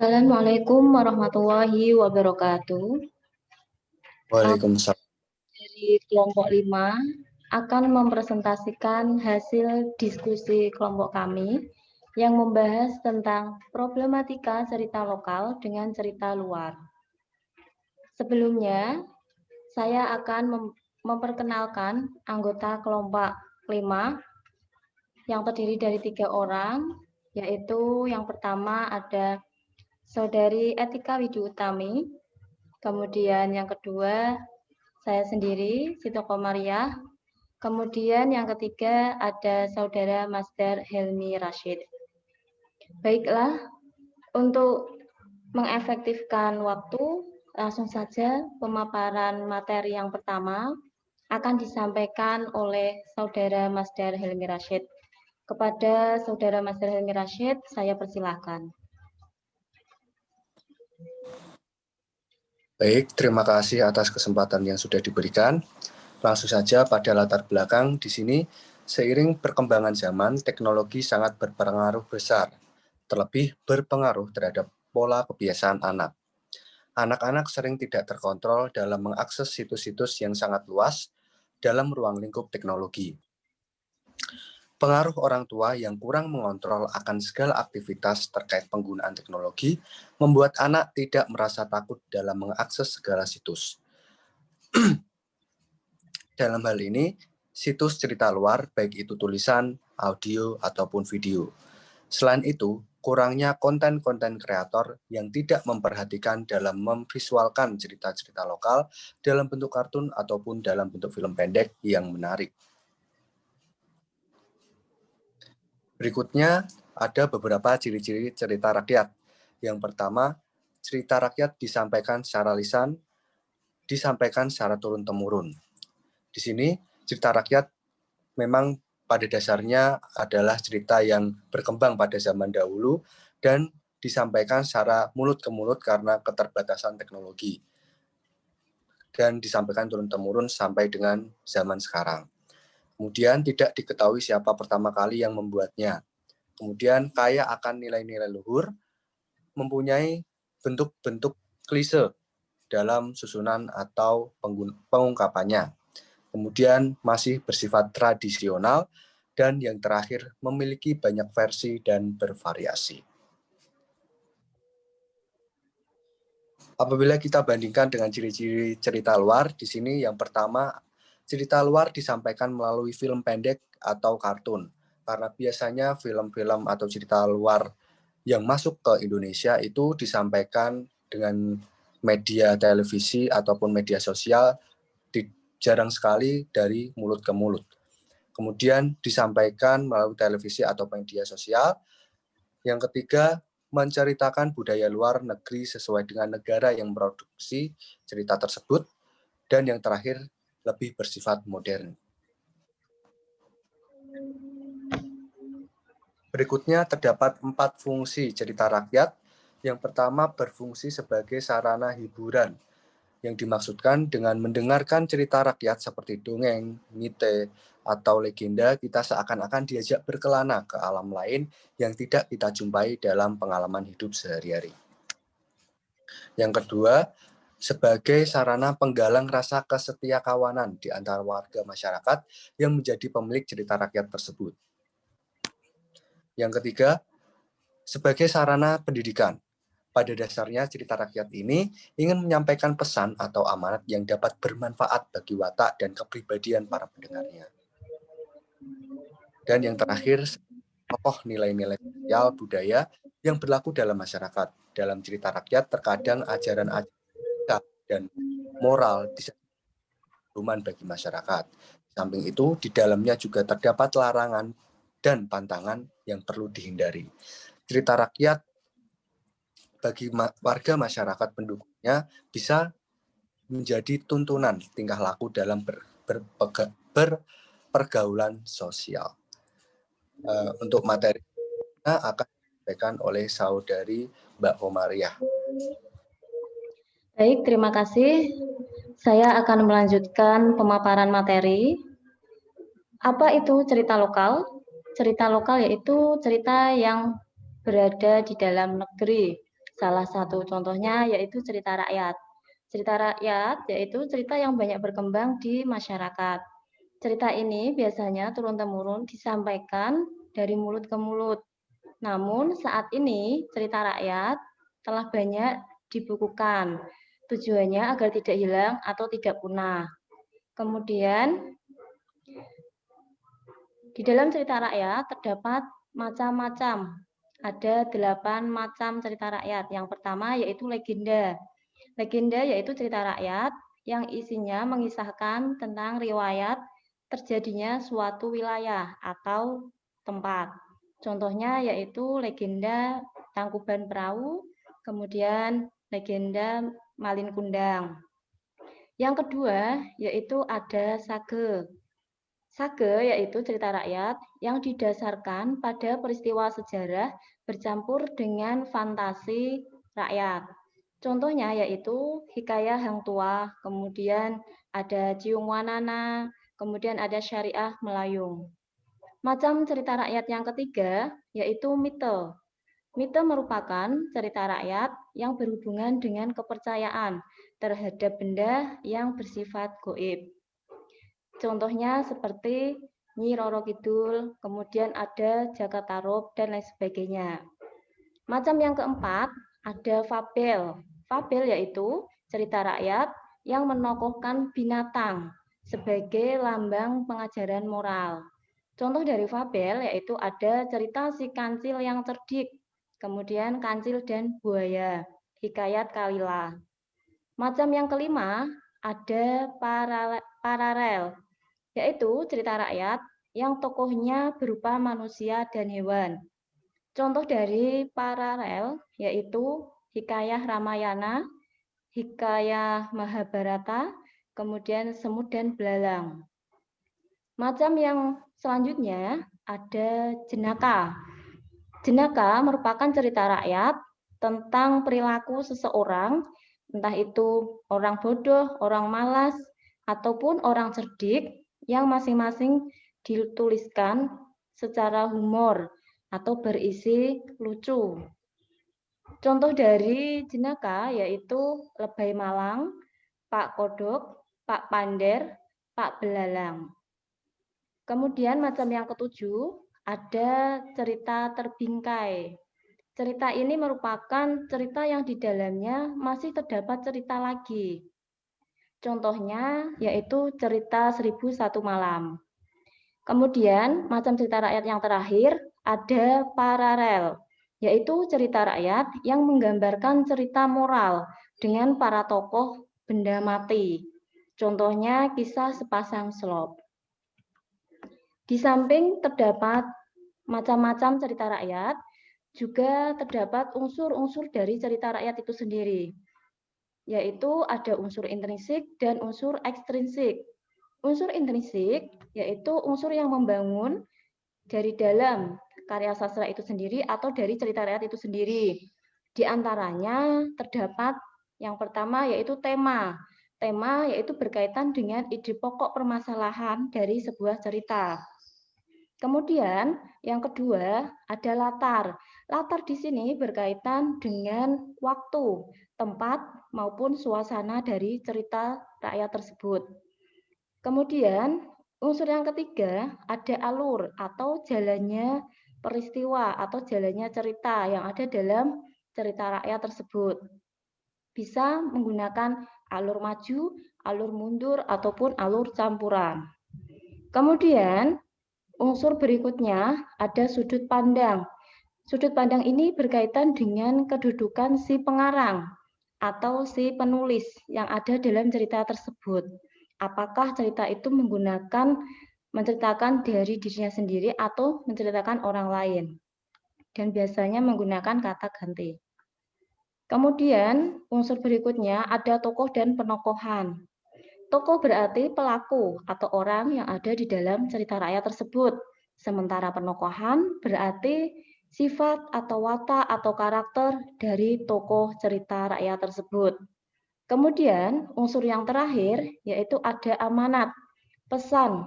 Assalamualaikum warahmatullahi wabarakatuh. Aku Waalaikumsalam. dari kelompok 5 akan mempresentasikan hasil diskusi kelompok kami yang membahas tentang problematika cerita lokal dengan cerita luar. Sebelumnya, saya akan memperkenalkan anggota kelompok 5 yang terdiri dari 3 orang, yaitu yang pertama ada Saudari Etika Widi Utami, kemudian yang kedua saya sendiri, Sito Komariah, kemudian yang ketiga ada Saudara Masdar Helmi Rashid. Baiklah, untuk mengefektifkan waktu, langsung saja pemaparan materi yang pertama akan disampaikan oleh Saudara Masdar Helmi Rashid. Kepada Saudara Masdar Helmi Rashid, saya persilahkan. Baik, terima kasih atas kesempatan yang sudah diberikan. Langsung saja pada latar belakang di sini, seiring perkembangan zaman, teknologi sangat berpengaruh besar, terlebih berpengaruh terhadap pola kebiasaan anak. Anak-anak sering tidak terkontrol dalam mengakses situs-situs yang sangat luas dalam ruang lingkup teknologi. Pengaruh orang tua yang kurang mengontrol akan segala aktivitas terkait penggunaan teknologi membuat anak tidak merasa takut dalam mengakses segala situs. Dalam hal ini, situs cerita luar, baik itu tulisan, audio, ataupun video. Selain itu, kurangnya konten-konten kreator yang tidak memperhatikan dalam memvisualkan cerita-cerita lokal dalam bentuk kartun ataupun dalam bentuk film pendek yang menarik. Berikutnya ada beberapa ciri-ciri cerita rakyat. Yang pertama, cerita rakyat disampaikan secara lisan, disampaikan secara turun-temurun. Di sini, cerita rakyat memang pada dasarnya adalah cerita yang berkembang pada zaman dahulu dan disampaikan secara mulut ke mulut karena keterbatasan teknologi. Dan disampaikan turun-temurun sampai dengan zaman sekarang. Kemudian tidak diketahui siapa pertama kali yang membuatnya. Kemudian kaya akan nilai-nilai luhur, mempunyai bentuk-bentuk klise dalam susunan atau pengungkapannya. Kemudian masih bersifat tradisional, dan yang terakhir memiliki banyak versi dan bervariasi. Apabila kita bandingkan dengan ciri-ciri cerita luar, di sini yang pertama, cerita luar disampaikan melalui film pendek atau kartun. Karena biasanya film-film atau cerita luar yang masuk ke Indonesia itu disampaikan dengan media televisi ataupun media sosial, jarang sekali dari mulut ke mulut. Kemudian disampaikan melalui televisi atau media sosial. Yang ketiga, menceritakan budaya luar negeri sesuai dengan negara yang memproduksi cerita tersebut. Dan yang terakhir, lebih bersifat modern. Berikutnya terdapat 4 fungsi cerita rakyat. Yang pertama, berfungsi sebagai sarana hiburan, yang dimaksudkan dengan mendengarkan cerita rakyat seperti dongeng, mite, atau legenda, kita seakan-akan diajak berkelana ke alam lain yang tidak kita jumpai dalam pengalaman hidup sehari-hari. Yang kedua, sebagai sarana penggalang rasa kesetiakawanan di antara warga masyarakat yang menjadi pemilik cerita rakyat tersebut. Yang ketiga, sebagai sarana pendidikan. Pada dasarnya cerita rakyat ini ingin menyampaikan pesan atau amanat yang dapat bermanfaat bagi watak dan kepribadian para pendengarnya. Dan yang terakhir, tokoh nilai-nilai sosial budaya yang berlaku dalam masyarakat. Dalam cerita rakyat terkadang ajaran dan moral disampaikan bagi masyarakat. Samping itu, di dalamnya juga terdapat larangan dan pantangan yang perlu dihindari. Cerita rakyat bagi warga masyarakat pendukungnya bisa menjadi tuntunan tingkah laku dalam berpergaulan sosial. Untuk materi akan disampaikan oleh saudari Mbak Komariah. Baik, terima kasih. Saya akan melanjutkan pemaparan materi. Apa itu cerita lokal? Cerita lokal yaitu cerita yang berada di dalam negeri, Salah satu contohnya yaitu cerita rakyat. Cerita rakyat yaitu cerita yang banyak berkembang di masyarakat. Cerita ini biasanya turun-temurun disampaikan dari mulut ke mulut. Namun saat ini cerita rakyat telah banyak dibukukan. Tujuannya agar tidak hilang atau tidak punah. Kemudian di dalam cerita rakyat terdapat macam-macam. Ada 8 macam cerita rakyat. Yang pertama yaitu legenda. Legenda yaitu cerita rakyat yang isinya mengisahkan tentang riwayat terjadinya suatu wilayah atau tempat. Contohnya yaitu legenda Tangkuban Perahu, kemudian legenda Malin Kundang. Yang kedua yaitu ada sage. Sage yaitu cerita rakyat yang didasarkan pada peristiwa sejarah bercampur dengan fantasi rakyat. Contohnya yaitu Hikayah Hang Tuah, kemudian ada Ciung Wanana, kemudian ada Syariah Melayung. Macam cerita rakyat yang ketiga yaitu mite. Mite merupakan cerita rakyat yang berhubungan dengan kepercayaan terhadap benda yang bersifat gaib. Contohnya seperti Nyi Roro Kidul, kemudian ada Jaka Tarub, dan lain sebagainya. Macam yang keempat, ada fabel. Fabel yaitu cerita rakyat yang menokohkan binatang sebagai lambang pengajaran moral. Contoh dari fabel yaitu ada cerita si kancil yang cerdik, kemudian kancil dan buaya, hikayat Kalila. Macam yang kelima, ada paralel, yaitu cerita rakyat yang tokohnya berupa manusia dan hewan. Contoh dari paralel yaitu Hikayah Ramayana, Hikayah Mahabharata, kemudian Semut dan Belalang. Macam yang selanjutnya ada jenaka. Jenaka merupakan cerita rakyat tentang perilaku seseorang, entah itu orang bodoh, orang malas, ataupun orang cerdik yang masing-masing dituliskan secara humor atau berisi lucu. Contoh dari jenaka yaitu Lebay Malang, Pak Kodok, Pak Pander, Pak Belalang. Kemudian macam yang ketujuh ada cerita terbingkai. Cerita ini merupakan cerita yang di dalamnya masih terdapat cerita lagi. Contohnya yaitu cerita 1001 Malam. Kemudian macam cerita rakyat yang terakhir ada paralel, yaitu cerita rakyat yang menggambarkan cerita moral dengan para tokoh benda mati. Contohnya kisah Sepasang Selop. Di samping terdapat macam-macam cerita rakyat, juga terdapat unsur-unsur dari cerita rakyat itu sendiri, yaitu ada unsur intrinsik dan unsur ekstrinsik. Unsur intrinsik yaitu unsur yang membangun dari dalam karya sastra itu sendiri atau dari cerita rakyat itu sendiri. Di antaranya terdapat yang pertama yaitu tema. Tema yaitu berkaitan dengan ide pokok permasalahan dari sebuah cerita. Kemudian yang kedua ada latar. Latar di sini berkaitan dengan waktu, tempat maupun suasana dari cerita rakyat tersebut. Kemudian unsur yang ketiga ada alur atau jalannya peristiwa atau jalannya cerita yang ada dalam cerita rakyat tersebut. Bisa menggunakan alur maju, alur mundur, ataupun alur campuran. Kemudian unsur berikutnya ada sudut pandang. Sudut pandang ini berkaitan dengan kedudukan si pengarang atau si penulis yang ada dalam cerita tersebut. Apakah cerita itu menceritakan dari dirinya sendiri atau menceritakan orang lain. Dan biasanya menggunakan kata ganti. Kemudian unsur berikutnya ada tokoh dan penokohan. Tokoh berarti pelaku atau orang yang ada di dalam cerita rakyat tersebut. Sementara penokohan berarti sifat atau watak atau karakter dari tokoh cerita rakyat tersebut. Kemudian unsur yang terakhir yaitu ada amanat, pesan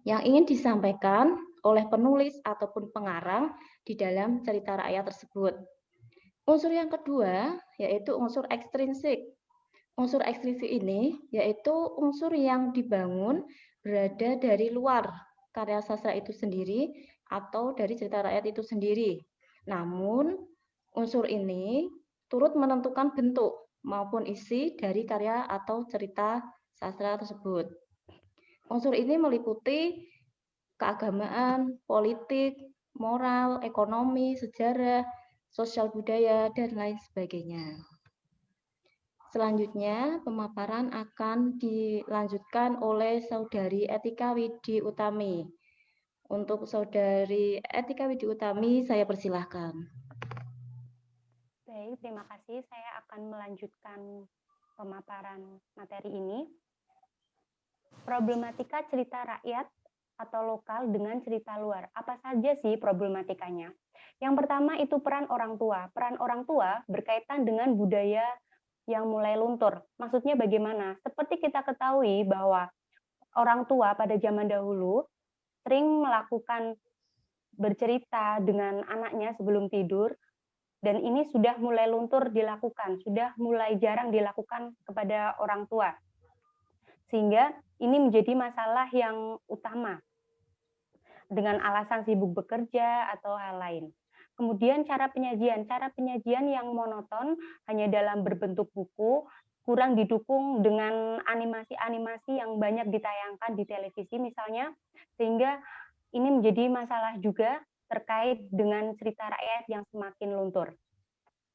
yang ingin disampaikan oleh penulis ataupun pengarang di dalam cerita rakyat tersebut. Unsur yang kedua yaitu unsur ekstrinsik. Unsur ekstrinsik ini yaitu unsur yang dibangun berada dari luar karya sastra itu sendiri atau dari cerita rakyat itu sendiri. Namun, unsur ini turut menentukan bentuk maupun isi dari karya atau cerita sastra tersebut. Unsur ini meliputi keagamaan, politik, moral, ekonomi, sejarah, sosial budaya, dan lain sebagainya. Selanjutnya, pemaparan akan dilanjutkan oleh Saudari Etika Widi Utami. Untuk Saudari Etika Widi Utami, saya persilahkan. Baik, terima kasih. Saya akan melanjutkan pemaparan materi ini. Problematika cerita rakyat atau lokal dengan cerita luar. Apa saja sih problematikanya? Yang pertama itu peran orang tua. Peran orang tua berkaitan dengan budaya yang mulai luntur. Maksudnya bagaimana? Seperti kita ketahui bahwa orang tua pada zaman dahulu sering melakukan bercerita dengan anaknya sebelum tidur, dan ini sudah mulai luntur dilakukan, sudah mulai jarang dilakukan kepada orang tua. Sehingga ini menjadi masalah yang utama dengan alasan sibuk bekerja atau hal lain. Kemudian cara penyajian yang monoton hanya dalam berbentuk buku, kurang didukung dengan animasi-animasi yang banyak ditayangkan di televisi misalnya, sehingga ini menjadi masalah juga terkait dengan cerita rakyat yang semakin luntur.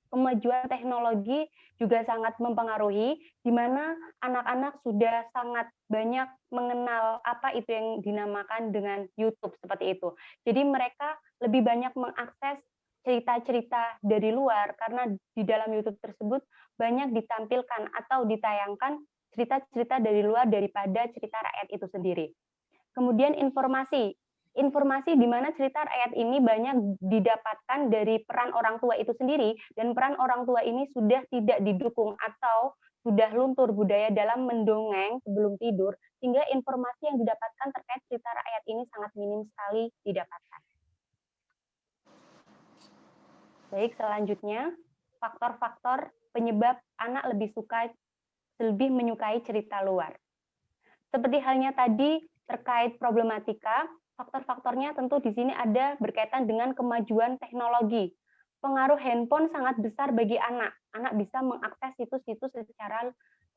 Kemajuan teknologi juga sangat mempengaruhi, di mana anak-anak sudah sangat banyak mengenal apa itu yang dinamakan dengan YouTube seperti itu. Jadi mereka lebih banyak mengakses cerita-cerita dari luar, karena di dalam YouTube tersebut banyak ditampilkan atau ditayangkan cerita-cerita dari luar daripada cerita rakyat itu sendiri. Kemudian informasi di mana cerita rakyat ini banyak didapatkan dari peran orang tua itu sendiri, dan peran orang tua ini sudah tidak didukung atau sudah luntur budaya dalam mendongeng sebelum tidur, sehingga informasi yang didapatkan terkait cerita rakyat ini sangat minim sekali didapatkan. Baik, selanjutnya faktor-faktor penyebab anak lebih menyukai cerita luar. Seperti halnya tadi terkait problematika, faktor-faktornya tentu di sini ada berkaitan dengan kemajuan teknologi. Pengaruh handphone sangat besar bagi anak. Anak bisa mengakses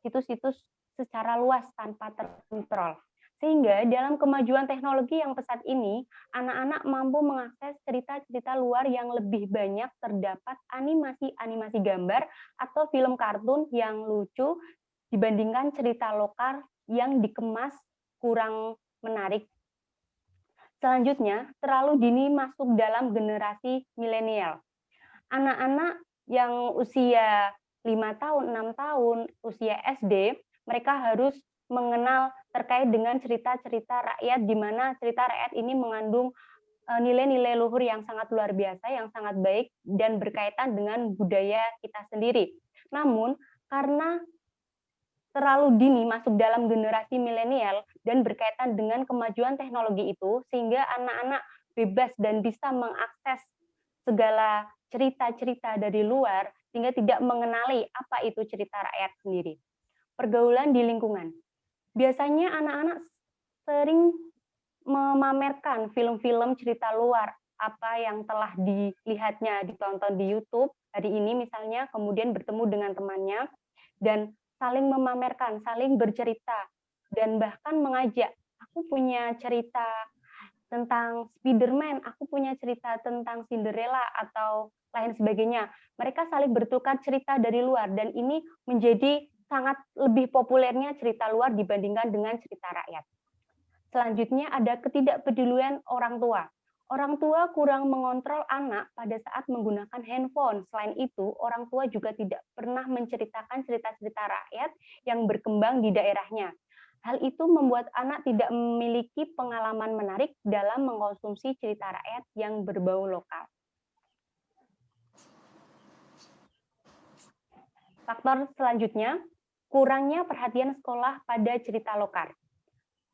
situs-situs secara luas tanpa terkontrol. Sehingga dalam kemajuan teknologi yang pesat ini, anak-anak mampu mengakses cerita-cerita luar yang lebih banyak, terdapat animasi-animasi gambar atau film kartun yang lucu dibandingkan cerita lokal yang dikemas kurang menarik. Selanjutnya, terlalu dini masuk dalam generasi milenial. Anak-anak yang usia 5 tahun, 6 tahun, usia SD, mereka harus mengenal terkait dengan cerita-cerita rakyat, di mana cerita rakyat ini mengandung nilai-nilai luhur yang sangat luar biasa, yang sangat baik, dan berkaitan dengan budaya kita sendiri. Namun, karena terlalu dini masuk dalam generasi milenial dan berkaitan dengan kemajuan teknologi itu, sehingga anak-anak bebas dan bisa mengakses segala cerita-cerita dari luar, sehingga tidak mengenali apa itu cerita rakyat sendiri. Pergaulan di lingkungan. Biasanya anak-anak sering memamerkan film-film cerita luar, apa yang telah dilihatnya, ditonton di YouTube hari ini misalnya, kemudian bertemu dengan temannya, dan saling memamerkan, saling bercerita, dan bahkan mengajak, aku punya cerita tentang Spider-Man, aku punya cerita tentang Cinderella, atau lain sebagainya. Mereka saling bertukar cerita dari luar, dan ini menjadi sangat lebih populernya cerita luar dibandingkan dengan cerita rakyat. Selanjutnya ada ketidakpedulian orang tua. Orang tua kurang mengontrol anak pada saat menggunakan handphone. Selain itu, orang tua juga tidak pernah menceritakan cerita-cerita rakyat yang berkembang di daerahnya. Hal itu membuat anak tidak memiliki pengalaman menarik dalam mengkonsumsi cerita rakyat yang berbau lokal. Faktor selanjutnya, kurangnya perhatian sekolah pada cerita lokal.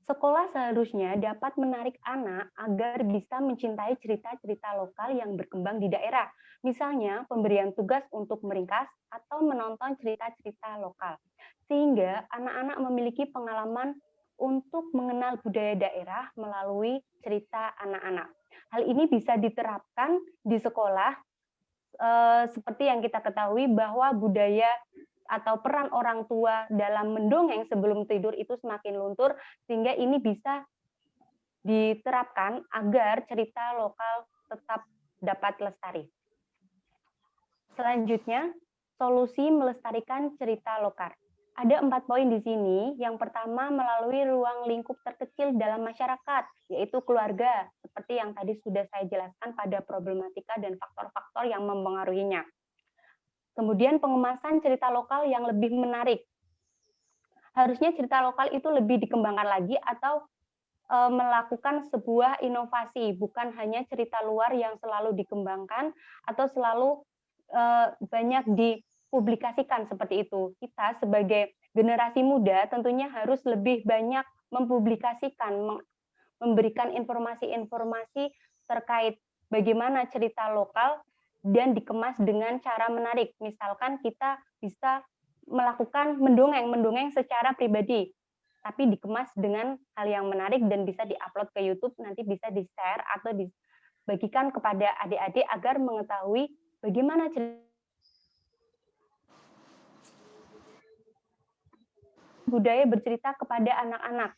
Sekolah seharusnya dapat menarik anak agar bisa mencintai cerita-cerita lokal yang berkembang di daerah. Misalnya, pemberian tugas untuk meringkas atau menonton cerita-cerita lokal. Sehingga anak-anak memiliki pengalaman untuk mengenal budaya daerah melalui cerita anak-anak. Hal ini bisa diterapkan di sekolah seperti yang kita ketahui bahwa budaya atau peran orang tua dalam mendongeng sebelum tidur itu semakin luntur, sehingga ini bisa diterapkan agar cerita lokal tetap dapat lestari. Selanjutnya, solusi melestarikan cerita lokal. Ada 4 poin di sini. Yang pertama, melalui ruang lingkup terkecil dalam masyarakat, yaitu keluarga, seperti yang tadi sudah saya jelaskan pada problematika dan faktor-faktor yang mempengaruhinya. Kemudian pengemasan cerita lokal yang lebih menarik. Harusnya cerita lokal itu lebih dikembangkan lagi atau melakukan sebuah inovasi, bukan hanya cerita luar yang selalu dikembangkan atau selalu banyak dipublikasikan seperti itu. Kita sebagai generasi muda tentunya harus lebih banyak mempublikasikan, memberikan informasi-informasi terkait bagaimana cerita lokal dan dikemas dengan cara menarik. Misalkan kita bisa melakukan mendongeng secara pribadi, tapi dikemas dengan hal yang menarik dan bisa diupload ke YouTube, nanti bisa di-share atau dibagikan kepada adik-adik agar mengetahui bagaimana budaya bercerita kepada anak-anak.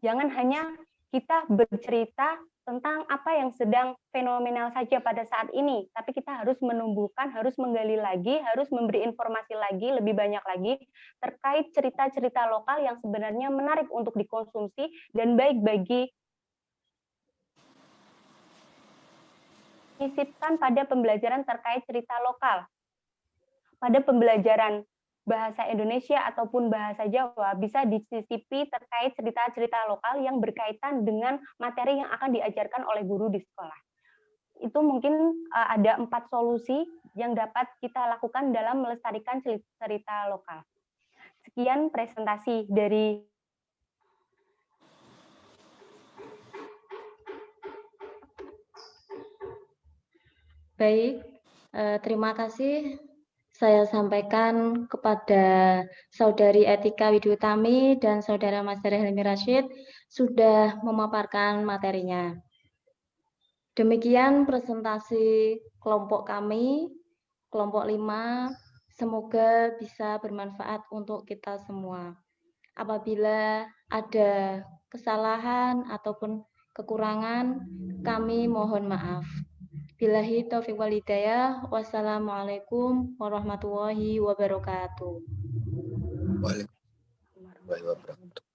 Jangan hanya kita bercerita tentang apa yang sedang fenomenal saja pada saat ini, tapi kita harus menumbuhkan, harus menggali lagi, harus memberi informasi lagi, lebih banyak lagi terkait cerita-cerita lokal yang sebenarnya menarik untuk dikonsumsi dan baik bagi disisipkan pada pembelajaran terkait cerita lokal. Pada pembelajaran bahasa Indonesia ataupun bahasa Jawa bisa disisipi terkait cerita-cerita lokal yang berkaitan dengan materi yang akan diajarkan oleh guru di sekolah. Itu mungkin ada 4 solusi yang dapat kita lakukan dalam melestarikan cerita lokal. Sekian presentasi dari Baik, terima kasih. Saya sampaikan kepada Saudari Etika Widiutami dan Saudara Mas Helmi Rashid sudah memaparkan materinya. Demikian presentasi kelompok kami, kelompok 5. Semoga bisa bermanfaat untuk kita semua. Apabila ada kesalahan ataupun kekurangan, kami mohon maaf. Billahi taufiq wal hidayah. Wassalamualaikum warahmatullahi wabarakatuh. Waalaikumsalam warahmatullahi wabarakatuh.